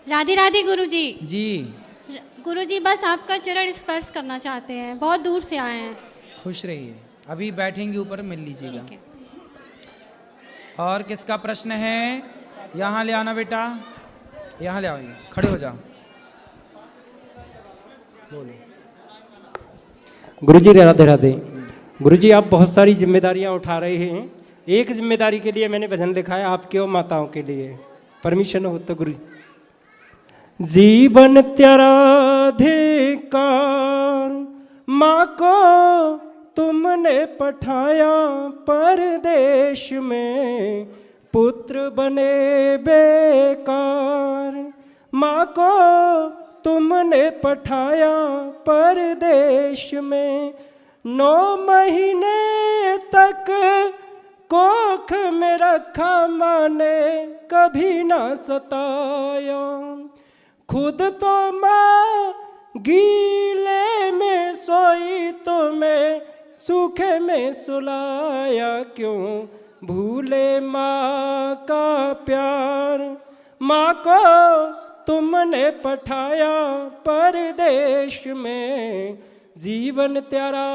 राधे राधे गुरुजी। जी। गुरुजी बस आपका चरण स्पर्श करना चाहते हैं, बहुत दूर से आए हैं। खुश रहिए, अभी बैठेंगे ऊपर मिल लीजिएगा। ठीक है। और किसका प्रश्न है? यहाँ ले आना बेटा, यहाँ ले आओ, खड़े हो जाओ, बोलो। गुरुजी राधे राधे। गुरुजी आप बहुत सारी जिम्मेदारियां उठा रहे हैं, एक जिम्मेदारी के लिए मैंने भजन लिखा है आपके और माताओं के लिए, परमिशन हो तो गुरुजी। जीवन तेरा अधिकार माँ को तुमने पठाया परदेश में, पुत्र बने बेकार। माँ को तुमने पठाया परदेश में, 9 महीने तक कोख में रखा माँ ने कभी ना सताया। खुद तो माँ गीले में सोई तो मैं सूखे में सुलाया, क्यों भूले माँ का प्यार। माँ को तुमने पठाया परदेश में, जीवन तेरा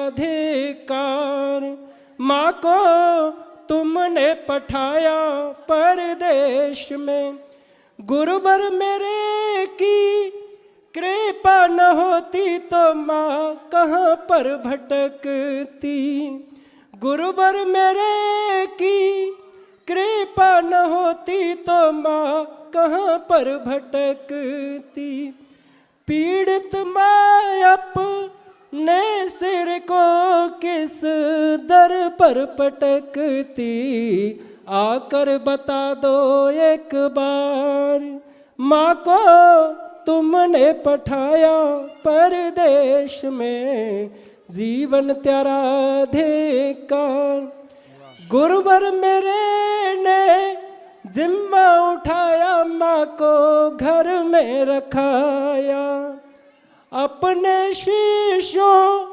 अधिकार। माँ को तुमने पठाया परदेश में, गुरुवर मेरे की कृपा न होती तो माँ कहाँ पर भटकती। गुरुवर मेरे की कृपा न होती तो माँ कहाँ पर भटकती। पीड़ित माँ अपने सिर को किस दर पर पटकती, आकर बता दो एक बार। माँ को तुमने पठाया परदेश में, जीवन तेरा अधिकार। गुरुवर मेरे ने जिम्मा उठाया, माँ को घर में रखाया। अपने शिष्यों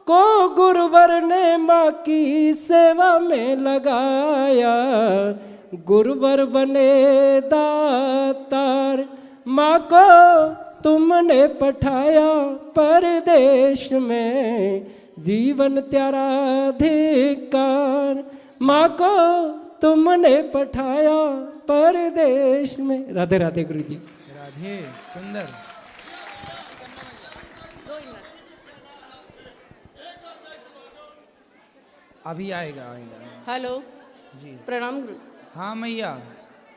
को गुरुवर ने माँ की सेवा में लगाया, गुरुवर बने दातार। माँ को तुमने पठाया परदेश में, जीवन तेरा अधिकार। माँ को तुमने पठाया परदेश में। राधे राधे गुरु जी। राधे, सुंदर। अभी आएगा आएगा। हेलो जी, प्रणाम गुरु। हाँ मैया।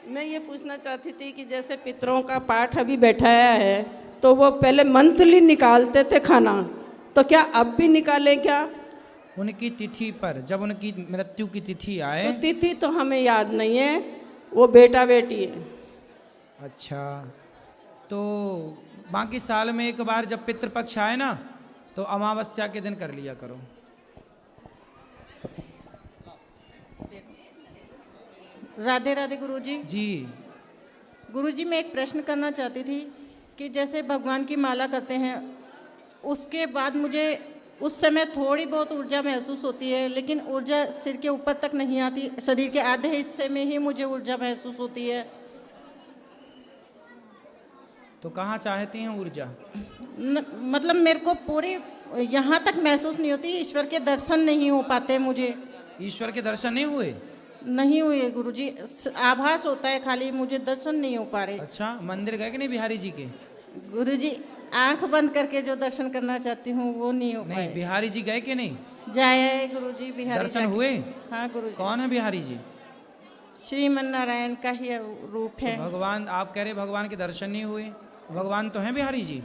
मैं ये पूछना चाहती थी कि जैसे पितरों का पाठ अभी बैठाया है तो वो पहले मंथली निकालते थे खाना, तो क्या अब भी निकालें क्या? उनकी तिथि पर, जब उनकी मृत्यु की तिथि आए। तो तिथि तो हमें याद नहीं है, वो बेटा बेटी है। अच्छा, तो बाकी साल में एक बार जब पितृपक्ष आए ना, तो अमावस्या के दिन कर लिया करो। राधे राधे गुरुजी। जी। गुरुजी मैं एक प्रश्न करना चाहती थी कि जैसे भगवान की माला करते हैं उसके बाद मुझे उस समय थोड़ी बहुत ऊर्जा महसूस होती है, लेकिन ऊर्जा सिर के ऊपर तक नहीं आती, शरीर के आधे हिस्से में ही मुझे ऊर्जा महसूस होती है। तो कहाँ चाहती हैं ऊर्जा? मतलब मेरे को पूरी यहाँ तक महसूस नहीं होती, ईश्वर के दर्शन नहीं हो पाते मुझे। ईश्वर के दर्शन नहीं हुए? नहीं हुए गुरुजी, आभास होता है खाली, मुझे दर्शन नहीं हो पा रहे। अच्छा, मंदिर गए कि नहीं बिहारी जी के? गुरुजी आंख बंद करके जो दर्शन करना चाहती हूँ वो नहीं हो पाए। नहीं, बिहारी जी गए कि नहीं? जाए गुरुजी, बिहारी दर्शन हुए? हाँ गुरुजी। कौन है बिहारी जी? श्रीमन नारायण का ही रूप है। तो भगवान, आप कह रहे भगवान के दर्शन नहीं हुए, भगवान तो हैं बिहारी जी।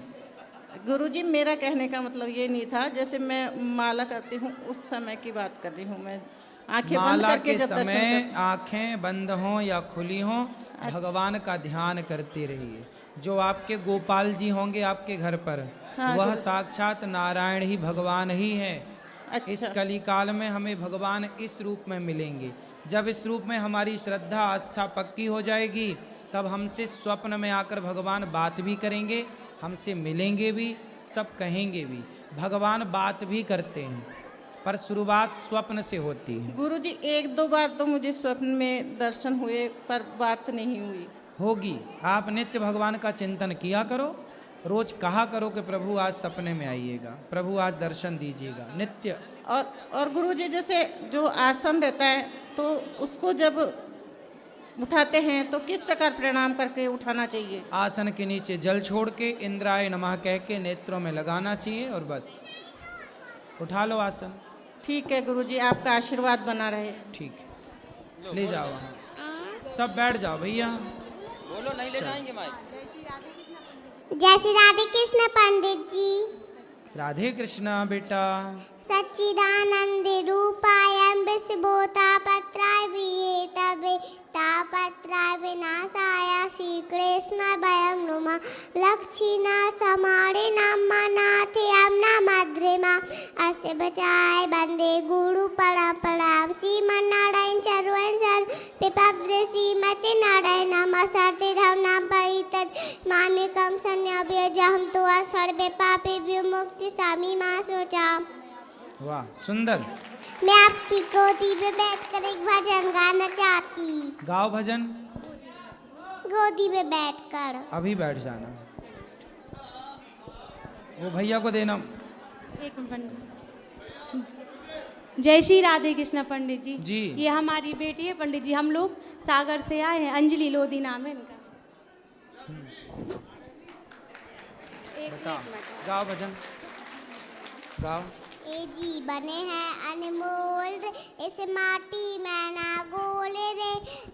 गुरुजी मेरा कहने का मतलब ये नहीं था, जैसे मैं माला करती हूँ उस समय की बात कर रही हूँ मैं, आंखें बंद माला करके के जब दर्शन समय कर... आंखें बंद हों या खुली हों, भगवान का ध्यान करते रहिए। जो आपके गोपाल जी होंगे आपके घर पर, हाँ, वह साक्षात नारायण ही भगवान ही है। अच्छा। इस कलिकाल में हमें भगवान इस रूप में मिलेंगे। जब इस रूप में हमारी श्रद्धा आस्था पक्की हो जाएगी, तब हमसे स्वप्न में आकर भगवान बात भी करेंगे, हमसे मिलेंगे भी, सब कहेंगे भी। भगवान बात भी करते हैं, पर शुरुआत स्वप्न से होती है। गुरुजी 1-2 बार तो मुझे स्वप्न में दर्शन हुए, पर बात नहीं हुई। होगी। आप नित्य भगवान का चिंतन किया करो, रोज कहा करो कि प्रभु आज सपने में आइएगा, प्रभु आज दर्शन दीजिएगा, नित्य। और गुरुजी जैसे जो आसन रहता है तो उसको जब उठाते हैं तो किस प्रकार प्रणाम करके उठाना चाहिए? आसन के नीचे जल छोड़ के इंद्राय नमः कह के नेत्रों में लगाना चाहिए और बस उठा लो आसन। ठीक है गुरुजी, आपका आशीर्वाद बना रहे। ठीक है, ले जाओ वहाँ। सब बैठ जाओ भैया। बोलो, नहीं ले जाएंगे माइक। जय श्री राधे कृष्ण पंडित जी। राधे कृष्णा बेटा। सच्चिदानंद रूपायं विश्वोतापत्राय विहेतवे तापत्राय विनाशाय श्री कृष्ण वयं नुमः लक्ष्मीना समारिणां मनाथयं नमद्रिमा अस्य बचाय वंदे गुरु परम्परां श्रीमन्नारायण चरवंशं पिपद्रे श्रीमती नारायण नमस्ते धम्नां परितत् मामेकं शरण्यव्रजहं त्वा सर्वे पापेभ्यो मुक्तिसामि मा शुचाम्। वाह, सुंदर। मैं आपकी गोदी में बैठकर एक भजन गाना चाहती। गाओ भजन। गोदी में बैठकर। अभी बैठ जाना, वो भैया को देना। एक मिनट पंडित। जय श्री राधे कृष्ण पंडित जी। जी। ये हमारी बेटी है पंडित जी, हम लोग सागर से आए हैं, अंजलि लोधी नाम है इनका। बताओ, गाओ भजन गाओ। ए जी बने हैं अनमोल रे, इस माटी में ना गोल रे,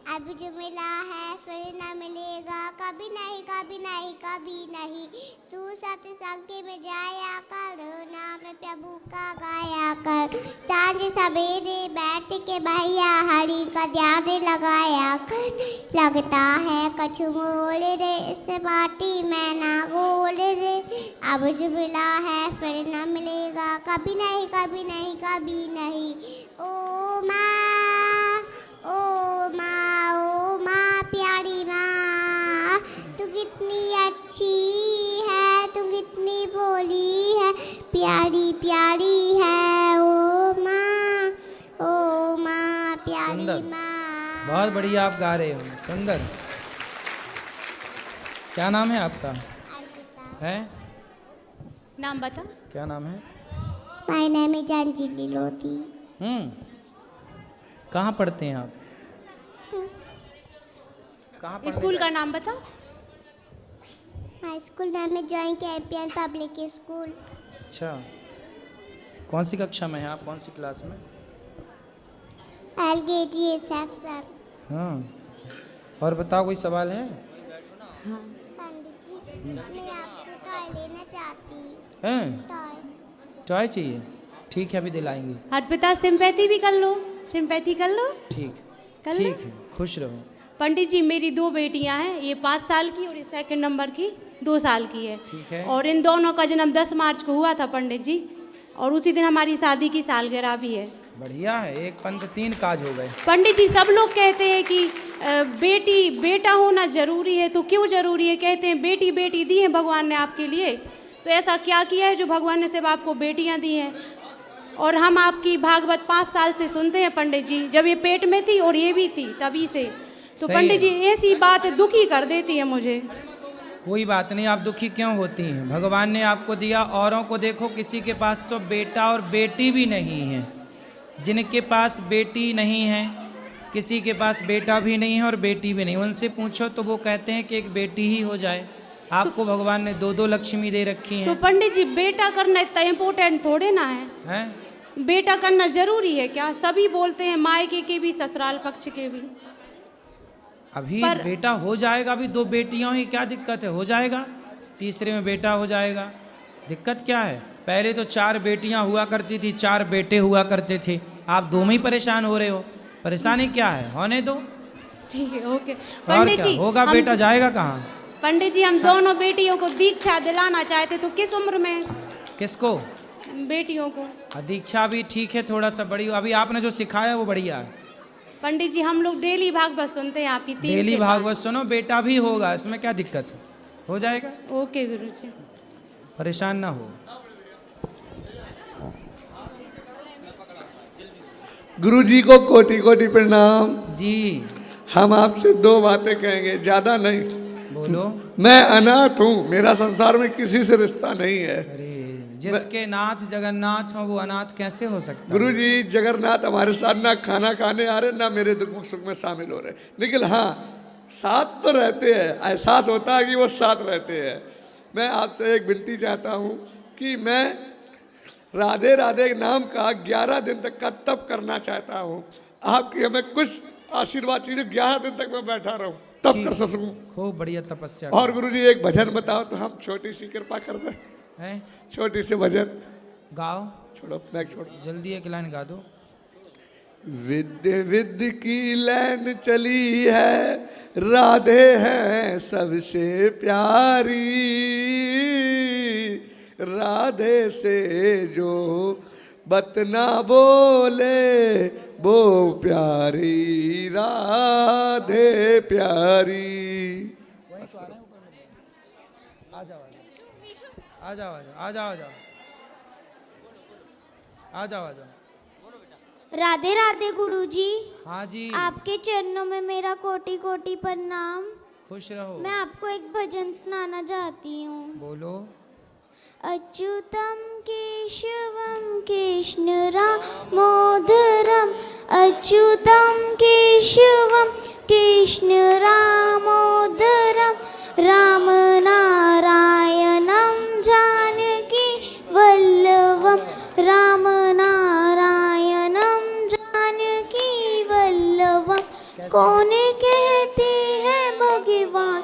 अब जो मिला है फिर न मिलेगा कभी नहीं कभी नहीं कभी नहीं। तू सत्संग में जाया कर, नाम प्रभु का गाया कर, सांझ सवेरे बैठ के भैया हरि का ध्यान लगाया कर। लगता है कछु मोल रे, इस माटी में ना गोल रे, अब जो मिला है फिर न मिलेगा कभी नहीं कभी नहीं कभी नहीं। ओ माँ, ओ माँ, ओ माँ प्यारी माँ, तू कितनी अच्छी है, तू कितनी भोली है, प्यारी प्यारी है ओ माँ, ओ माँ प्यारी सुंदर। माँ। बहुत बढ़िया आप गा रहे हो, सुंदर। क्या नाम है आपका? अर्पिता। है? नाम बता। क्या नाम है? My name is Anjali Lodhi. कहाँ पढ़ते हैं आप? कहाँ पढ़ने स्कूल का जाते नाम बता। हाई स्कूल नाम है जॉइंट कैंपियन पब्लिक स्कूल। हैं? अच्छा, कौन सी कक्षा में है आप, कौन सी क्लास में? LKG section. हाँ, और बताओ, कोई सवाल है? पंडित जी मैं आपसे टॉय लेना चाहती। हैं? टॉय। टॉय चाहिए? ठीक है, अभी दिलाएंगे। अर्पिता सिंपैथी भी कर लो, सिंपैथी कर लो। ठीक कर लो। ठीक है, खुश रहो। पंडित जी मेरी 2 बेटियां हैं, ये 5 साल की और ये सेकंड नंबर की 2 साल की है। ठीक है। और इन दोनों का जन्म 10 मार्च को हुआ था पंडित जी, और उसी दिन हमारी शादी की सालगिरह भी है। बढ़िया है, एक पंथ 3 काज हो गए। पंडित जी सब लोग कहते हैं कि बेटा होना जरूरी है, तो क्यों जरूरी है? कहते हैं बेटी बेटी दी है भगवान ने आपके लिए, तो ऐसा क्या किया है जो भगवान ने सिर्फ आपको बेटियां दी हैं? और हम आपकी भागवत 5 साल से सुनते हैं पंडित जी, जब ये पेट में थी और ये भी थी तभी से। तो सही पंडित जी है। ऐसी बात दुखी कर देती है मुझे। कोई बात नहीं, आप दुखी क्यों होती हैं? भगवान ने आपको दिया। औरों को देखो, किसी के पास तो बेटा और बेटी भी नहीं है। जिनके पास बेटी नहीं है, किसी के पास बेटा भी नहीं है और बेटी भी नहीं, उनसे पूछो तो वो कहते हैं कि एक बेटी ही हो जाए। आपको भगवान ने 2 लक्ष्मी दे रखी तो हैं। पंडित जी बेटा करना इतना इम्पोर्टेंट थोड़े ना है। हैं? बेटा करना जरूरी है क्या? सभी बोलते हैं, मायके के भी ससुराल पक्ष के भी। अभी बेटा हो जाएगा, अभी 2 बेटियां ही, क्या दिक्कत है? हो जाएगा, तीसरे में बेटा हो जाएगा, दिक्कत क्या है? पहले तो 4 बेटियां हुआ करती थी, 4 बेटे हुआ करते थे। आप 2 में ही परेशान हो रहे हो। परेशानी क्या है? होने दो। ठीक है, ओके। और पंडित क्या जी होगा? बेटा जाएगा कहाँ? पंडित जी हम दोनों बेटियों को दीक्षा दिलाना चाहते, तो किस उम्र में? किसको? बेटियों को। दीक्षा भी ठीक है, थोड़ा सा बड़ी। अभी आपने जो सिखाया वो बढ़िया है। पंडित जी हम लोग डेली भागवत सुनते हैं आपकी 3 डेली से 5। भागवत सुनो, बेटा भी होगा, इसमें क्या दिक्कत है? हो जाएगा, ओके गुरु जी। परेशान ना हो। गुरु जी को कोटि कोटि प्रणाम। जी। हम आपसे 2 बातें कहेंगे, ज़्यादा नहीं। बोलो। मैं अनाथ हूँ, मेरा संसार में किसी से रिश्ता नहीं है। अरे जिसके नाथ जगन्नाथ हो वो अनाथ कैसे हो सकता है? गुरुजी जगन्नाथ हमारे साथ ना खाना खाने आ रहे, ना मेरे दुख सुख में शामिल हो रहे, लेकिन हाँ साथ तो रहते हैं, एहसास होता है कि वो साथ रहते हैं। मैं आपसे एक विनती चाहता हूँ कि मैं राधे राधे नाम का 11 दिन तक का तप करना चाहता हूँ। आपकी हमें कुछ आशीर्वाद चाहिए, 11 दिन तक मैं बैठा रहूँ, तप कर सकूँ। खूब बढ़िया तपस्या। और गुरुजी एक भजन बताओ तो हम छोटी सी कृपा कर दें। हैं? छोटी सी भजन गाओ। छोड़ो, मैं छोड़ो, जल्दी एक लाइन गा दो। विद्य विद्य की लैन चली है, राधे हैं सबसे प्यारी, राधे से जो बतना बोले वो प्यारी, राधे प्यारी। आ जाओ आ जाओ आ जाओ आ जाओ आ जाओ आ जाओ। राधे राधे गुरुजी। हाँ जी। आपके चरणों में मेरा कोटि कोटि प्रणाम। खुश रहो। मैं आपको एक भजन सुनाना चाहती हूँ। बोलो। अच्युतम केशवम कृष्ण रामोदरम, अच्युतम केशवम कृष्ण रामोदरम, राम नारायणम जानकी वल्लभम, राम नारायणम जानकी वल्लभम। कौन कहते हैं भगवान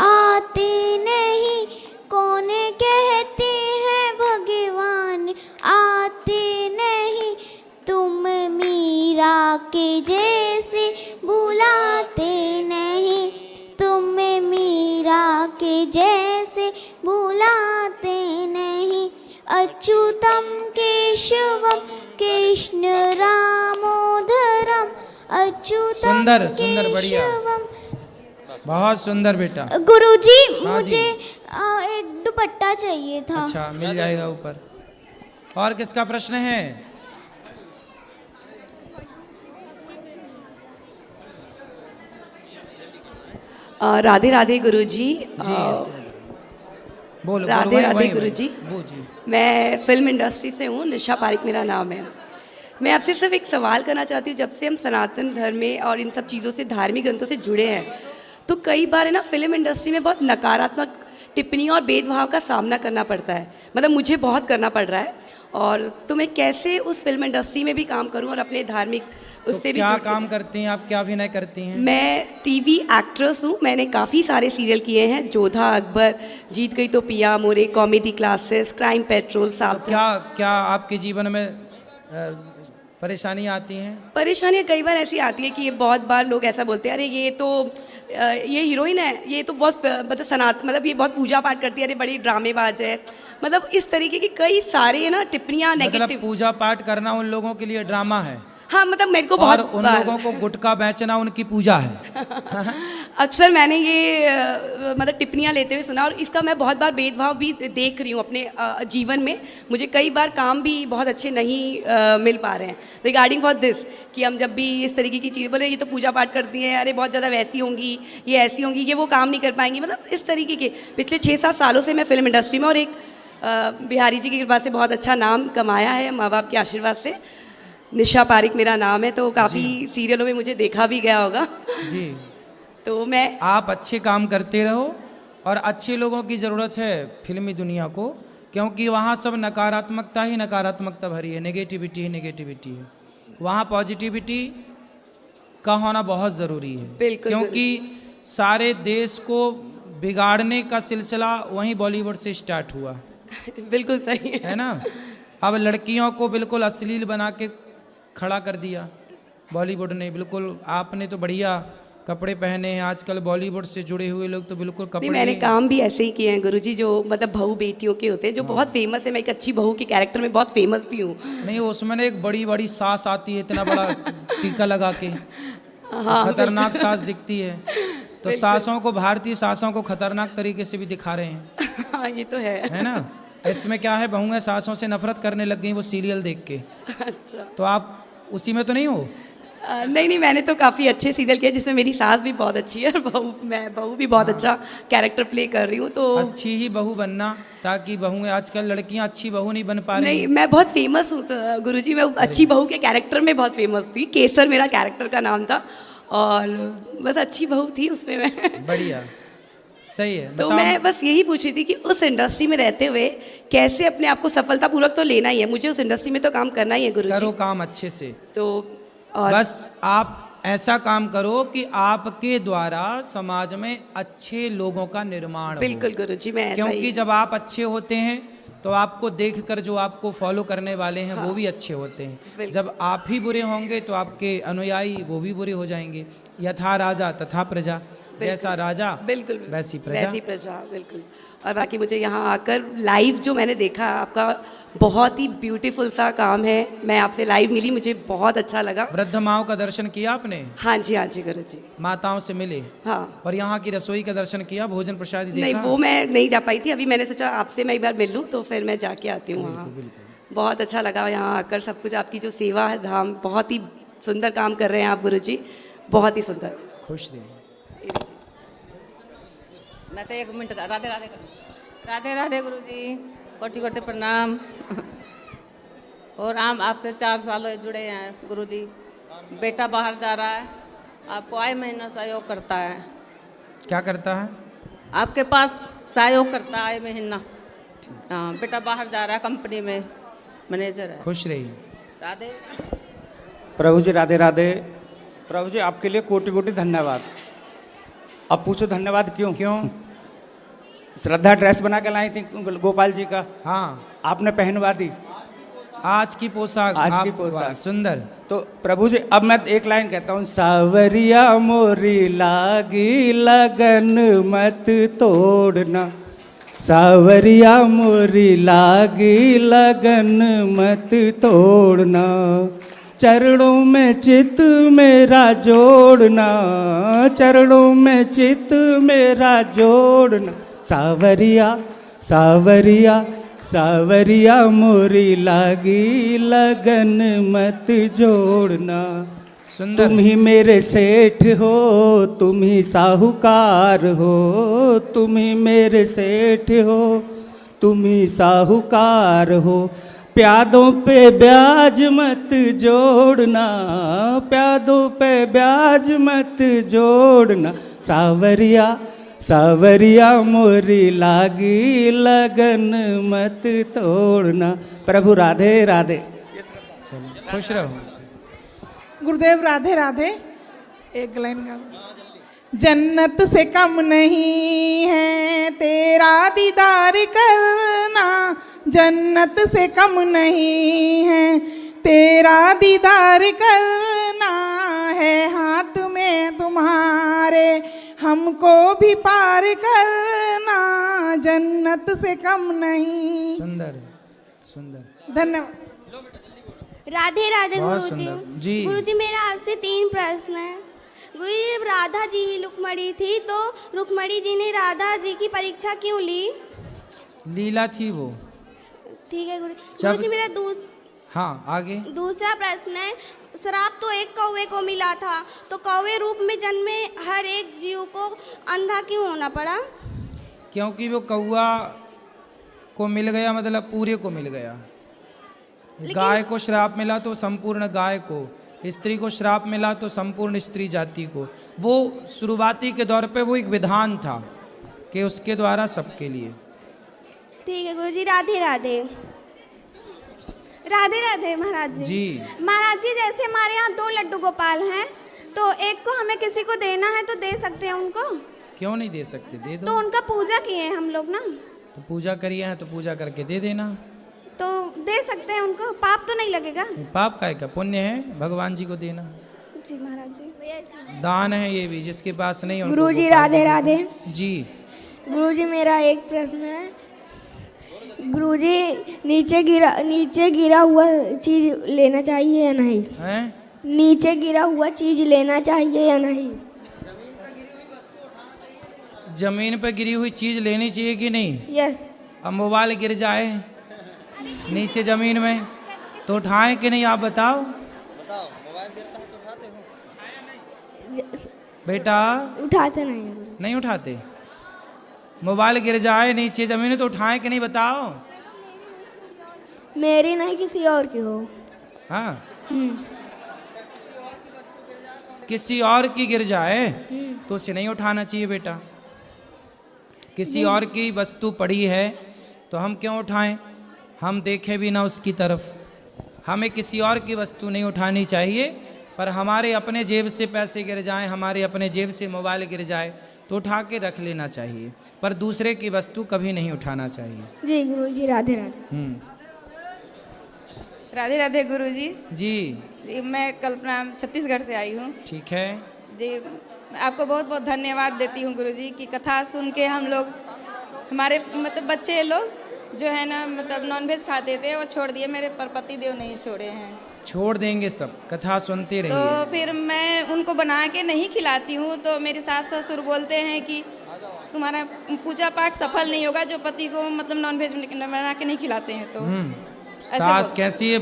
आते नहीं, कौन कहते हैं भगवान आते नहीं, तुम मीरा के जैसे बुलाते नहीं, तुम मीरा के जैसे बुलाते नहीं। अच्युतम केशवम कृष्ण रामोदरम, अच्युतम सुंदर सुंदर बढ़िया, केशवम। बहुत सुंदर बेटा। गुरुजी हाँ मुझे जी। एक दुपट्टा चाहिए था। अच्छा मिल जाएगा ऊपर। और किसका प्रश्न है? राधे राधे गुरुजी। बोलो। राधे राधे गुरुजी। जी। मैं फिल्म इंडस्ट्री से हूँ, निशा पारिक मेरा नाम है। मैं आपसे सिर्फ एक सवाल करना चाहती हूँ, जब से हम सनातन धर्म में और इन सब चीज़ों से, धार्मिक ग्रंथों से जुड़े हैं, तो कई बार है ना फिल्म इंडस्ट्री में बहुत नकारात्मक टिप्पणियों और भेदभाव का सामना करना पड़ता है। मतलब मुझे बहुत करना पड़ रहा है, और तो मैं कैसे उस फिल्म इंडस्ट्री में भी काम करूं और अपने धार्मिक उससे तो भी क्या काम करती हैं आप? क्या अभिनय करती हैं? मैं टीवी एक्ट्रेस हूँ। मैंने काफ़ी सारे सीरियल किए हैं, जोधा, अकबर, जीत गई तो पिया मोरे, कॉमेडी क्लासेस, क्राइम पेट्रोल, साथ। क्या आपके जीवन में परेशानियाँ आती हैं? परेशानियाँ कई बार ऐसी आती है कि ये बहुत बार लोग ऐसा बोलते हैं, अरे ये तो ये हीरोइन है, ये तो बहुत मतलब ये बहुत पूजा पाठ करती है, अरे बड़ी ड्रामेबाज है। मतलब इस तरीके की कई सारे ना टिप्पणियाँ नेगेटिव। मतलब पूजा पाठ करना उन लोगों के लिए ड्रामा है? हाँ, मतलब मेरे को और बहुत उन लोगों को गुटखा बेचना उनकी पूजा है। अक्सर मैंने ये मतलब टिप्पणियाँ लेते हुए सुना, और इसका मैं बहुत बार भेदभाव भी देख रही हूँ अपने जीवन में। मुझे कई बार काम भी बहुत अच्छे नहीं मिल पा रहे हैं रिगार्डिंग फॉर दिस, कि हम जब भी इस तरीके की चीज़ बोले, ये तो पूजा पाठ करती हैं, अरे बहुत ज़्यादा वैसी होंगी, ये ऐसी होंगी, ये वो काम नहीं कर पाएंगी। मतलब इस तरीके के पिछले 6-7 सालों से मैं फिल्म इंडस्ट्री में, और एक बिहारी जी की कृपा से बहुत अच्छा नाम कमाया है, माँ बाप के आशीर्वाद से। निशा पारिक मेरा नाम है, तो काफ़ी सीरियलों में मुझे देखा भी गया होगा जी। तो मैं, आप अच्छे काम करते रहो, और अच्छे लोगों की ज़रूरत है फिल्मी दुनिया को, क्योंकि वहाँ सब नकारात्मकता ही नकारात्मकता भरी है, नेगेटिविटी ही नेगेटिविटी है। वहाँ पॉजिटिविटी का होना बहुत ज़रूरी है। बिल्कुल, क्योंकि सारे देश को बिगाड़ने का सिलसिला वहीं बॉलीवुड से स्टार्ट हुआ। बिल्कुल सही है ना? अब लड़कियों को बिल्कुल अश्लील बना के खड़ा कर दिया बॉलीवुड ने। बिल्कुल आपने तो बढ़िया कपड़े पहने हैं, आजकल बॉलीवुड से जुड़े हुए लोग तो बिल्कुल कपड़े। मैंने काम भी ऐसे ही किए हैं गुरुजी, जो मतलब बहू बेटियों के होते हैं, जो बहुत फेमस है। मैं एक अच्छी बहू के कैरेक्टर में बहुत फेमस भी हूँ। नहीं, उसमें एक बड़ी बड़ी सास आती है, इतना बड़ा टीका लगा के, हाँ, खतरनाक सास दिखती है। तो सासों को, भारतीय सासों को खतरनाक तरीके से भी दिखा रहे हैं। हाँ, ये तो है ना? इसमें क्या है, बहुएं सासों से नफरत करने लग गई वो सीरियल देख के। अच्छा, तो आप उसी में तो नहीं हो? नहीं, मैंने तो काफ़ी अच्छे सीरियल किए जिसमें मेरी सास भी बहुत अच्छी है और बहू भी बहुत अच्छा कैरेक्टर प्ले कर रही हूँ। तो अच्छी ही बहू बनना, ताकि बहुएं, आजकल लड़कियां अच्छी बहू नहीं बन पा रही। नहीं, मैं बहुत फेमस हूँ गुरुजी, मैं अच्छी बहू के कैरेक्टर में बहुत फेमस थी। केसर मेरा कैरेक्टर का नाम था और बस अच्छी बहू थी उसमें मैं। बढ़िया, सही है। तो मैं बस यही पूछ रही थी कि उस इंडस्ट्री में रहते हुए कैसे अपने आप को सफलतापूर्वक तो लेना ही है, मुझे उस इंडस्ट्री में तो काम करना ही है गुरुजी। करो काम अच्छे से, तो और बस आप ऐसा काम करो कि आपके द्वारा समाज में अच्छे लोगों का निर्माण हो। बिल्कुल गुरुजी, मैं ऐसा क्योंकि ही। जब आप अच्छे होते हैं तो आपको देखकर जो आपको फॉलो करने वाले हैं वो भी अच्छे होते हैं। जब आप ही बुरे होंगे तो आपके अनुयायी वो भी बुरे हो जाएंगे। यथा राजा तथा प्रजा, जैसा राजा बिल्कुल वैसी प्रजा। बिल्कुल। और बाकी मुझे यहाँ आकर लाइव जो मैंने देखा, आपका बहुत ही ब्यूटीफुल सा काम है। मैं आपसे लाइव मिली, मुझे बहुत अच्छा लगा। वृद्ध माओं का दर्शन किया आपने? हाँ जी गुरुजी। माताओं से मिले? हाँ। और यहाँ की रसोई का दर्शन किया, भोजन प्रसाद देखा? नहीं, वो मैं नहीं जा पाई थी। अभी मैंने सोचा आपसे मैं एक बार मिल लूँ, तो फिर मैं जाके आती हूँ वहाँ। बहुत अच्छा लगा यहाँ आकर, सब कुछ आपकी जो सेवा है धाम, बहुत ही सुंदर काम कर रहे हैं आप गुरुजी, बहुत ही सुंदर। खुश रहिए। मैं तो 1 मिनट राधे राधे करूँ। राधे राधे गुरुजी, कोटि कोटि प्रणाम। और हम आपसे 4 सालों से जुड़े हैं गुरुजी। बेटा बाहर जा रहा है, आपको आए महीना सहयोग करता है। क्या करता है? आपके पास सहयोग करता है आए महीना। हाँ, बेटा बाहर जा रहा है, कंपनी में मैनेजर है। खुश रहिए। राधे प्रभु जी, राधे राधे। प्रभु जी, आपके लिए कोटि कोटि धन्यवाद। अब पूछो धन्यवाद क्यों? श्रद्धा ड्रेस बना के लाई थी गोपाल जी का, हाँ, आपने पहनवा दी। आज की पोशाक, आज की पोशाक सुंदर। तो प्रभु जी, अब मैं एक लाइन कहता हूँ। सावरिया मोरी लागी लगन मत तोड़ना, सावरिया मोरी लागी लगन मत तोड़ना, चरणों में चित मेरा जोड़ना, चरणों में चित मेरा जोड़ना, सावरिया सावरिया सावरिया मोरी लागी लगन मत जोड़ना। तुम ही मेरे सेठ हो, तुम ही साहूकार हो, तुम ही मेरे सेठ हो, तुम ही साहूकार हो, प्यादों पे ब्याज मत जोड़ना, प्यादों पे ब्याज मत जोड़ना, सावरिया सावरिया मोरी लागी लगन मत तोड़ना। प्रभु राधे राधे। चलो, खुश रहो। गुरुदेव राधे राधे। एक लाइन गा दो। जन्नत से कम नहीं है तेरा दीदार करना, जन्नत से कम नहीं है तेरा दीदार करना, है हाथ में तुम्हारे हमको भी पार करना, जन्नत से कम नहीं। सुंदर सुंदर, धन्यवाद। राधे राधे बहुत गुरुजी। सुंदर। जी। गुरुजी, मेरा आपसे 3 प्रश्न है। गुरुजी, जब राधा जी ही रुक्मणी थी तो रुक्मणी जी ने राधा जी की परीक्षा क्यों ली? लीला थी वो। ठीक है गुरुजी। मेरा हाँ, आगे दूसरा प्रश्न है, श्राप तो एक कौवे को मिला था, तो कौवे रूप में जन्मे हर एक जीव को अंधा क्यों होना पड़ा? क्योंकि वो कौआ को मिल गया, मतलब पूरे को मिल गया। गाय को श्राप मिला तो संपूर्ण गाय को, स्त्री को श्राप मिला तो संपूर्ण स्त्री जाति को। वो शुरुआती के दौर पे वो एक विधान था कि उसके द्वारा सबके लिए। ठीक है गुरुजी। राधे राधे। राधे राधे महाराज जी। महाराज जी, जैसे हमारे यहाँ 2 लड्डू गोपाल हैं, तो एक को हमें किसी को देना है तो दे सकते हैं उनको? क्यों नहीं दे सकते, दे दो। तो उनका पूजा किए हैं हम लोग ना, तो पूजा करिए हैं तो पूजा करके दे देना। तो दे सकते हैं उनको, पाप तो नहीं लगेगा? पाप का है, पुण्य है, भगवान जी को देना। जी महाराज जी। दान है ये भी, जिसके पास नहीं। गुरुजी राधे राधे। जी। गुरुजी, मेरा एक प्रश्न है। गुरुजी, नीचे गिरा हुआ चीज लेना चाहिए या नहीं? हैं? नीचे गिरा हुआ चीज लेना चाहिए या नहीं? जमीन पर गिरी हुई चीज लेनी चाहिए कि नहीं? यस। अब मोबाइल गिर जाए नीचे जमीन में तो उठाएं कि नहीं, आप बताओ। मोबाइल गिरता है तो उठाते हो? बेटा उठाते नहीं हैं गुरुजी। नहीं उठाते? मोबाइल गिर जाए नीचे जमीन तो उठाएं कि नहीं बताओ? मेरी नहीं, किसी और की हो। हाँ, किसी और की गिर जाए तो उसे नहीं उठाना चाहिए बेटा। किसी और की वस्तु पड़ी है तो हम क्यों उठाएं? हम देखें भी ना उसकी तरफ। हमें किसी और की वस्तु नहीं उठानी चाहिए, पर हमारे अपने जेब से पैसे गिर जाएं, हमारे अपने जेब से मोबाइल गिर जाए तो उठा के रख लेना चाहिए, पर दूसरे की वस्तु कभी नहीं उठाना चाहिए। जी गुरुजी, राधे राधे। राधे राधे गुरुजी। जी, मैं कल्पना छत्तीसगढ़ से आई हूँ। ठीक है जी, आपको बहुत बहुत धन्यवाद देती हूँ गुरुजी की कथा सुन के हम लोग, हमारे मतलब बच्चे लोग जो है ना मतलब नॉनवेज खाते थे वो छोड़ दिए, मेरे पर पति देव नहीं छोड़े हैं। छोड़ देंगे सब, कथा सुनते रहिए। तो फिर मैं उनको बना के नहीं खिलाती हूँ तो मेरे सास ससुर बोलते हैं कि तुम्हारा पूजा पाठ सफल नहीं होगा जो पति को मतलब नॉनवेज बना के नहीं खिलाते हैं। तो सास कैसी है?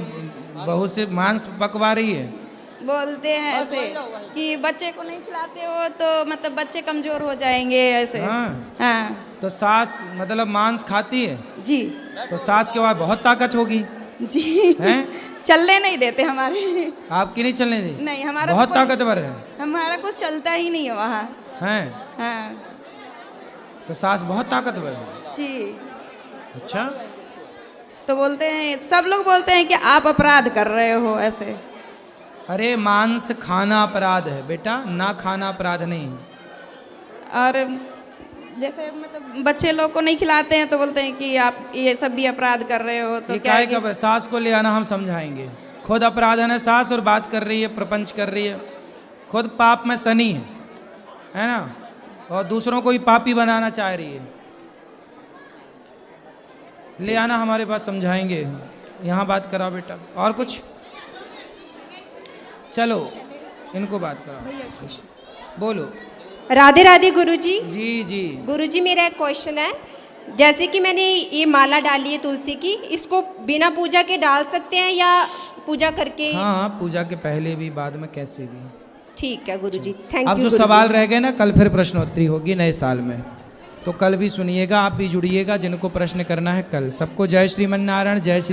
बहू से मांस पकवा रही है? बोलते हैं ऐसे कि बच्चे को नहीं खिलाते हो तो मतलब बच्चे कमजोर हो जाएंगे ऐसे। हाँ। तो सास मतलब मांस खाती है? जी। तो सास के बाद बहुत ताकत होगी। जी। हैं? चलने नहीं देते हमारे। आपकी नहीं चलने दी? नहीं, हमारा बहुत ताकतवर है। हमारा कुछ चलता ही नहीं है वहाँ। हैं? हाँ। तो सास बहुत ताकतवर है? जी। अच्छा। तो बोलते हैं, सब लोग बोलते हैं कि आप अपराध कर रहे हो ऐसे। अरे मांस खाना अपराध है बेटा, ना खाना अपराध नहीं। और जैसे मतलब बच्चे लोग को नहीं खिलाते हैं तो बोलते हैं कि आप ये सब भी अपराध कर रहे हो। तो क्या है? सास को ले आना, हम समझाएंगे। खुद अपराध है ना सास, और बात कर रही है, प्रपंच कर रही है, खुद पाप में सनी है ना, और दूसरों को ही पापी बनाना चाह रही है। ले आना हमारे पास, समझाएंगे। यहाँ बात कराओ बेटा। और कुछ? चलो इनको बात कराओ, बोलो। राधे राधे गुरुजी। जी जी गुरुजी, मेरा एक क्वेश्चन है। जैसे कि मैंने ये माला डाली है तुलसी की, इसको बिना पूजा के डाल सकते हैं या पूजा करके? हाँ, पूजा के पहले भी, बाद में, कैसे भी। ठीक है गुरुजी, थैंक यू। अब जो सवाल रह गए ना, कल फिर प्रश्नोत्तरी होगी नए साल में, तो कल भी सुनिएगा, आप भी जुड़िएगा जिनको प्रश्न करना है कल। सबको जय श्रीमन नारायण, जय श्री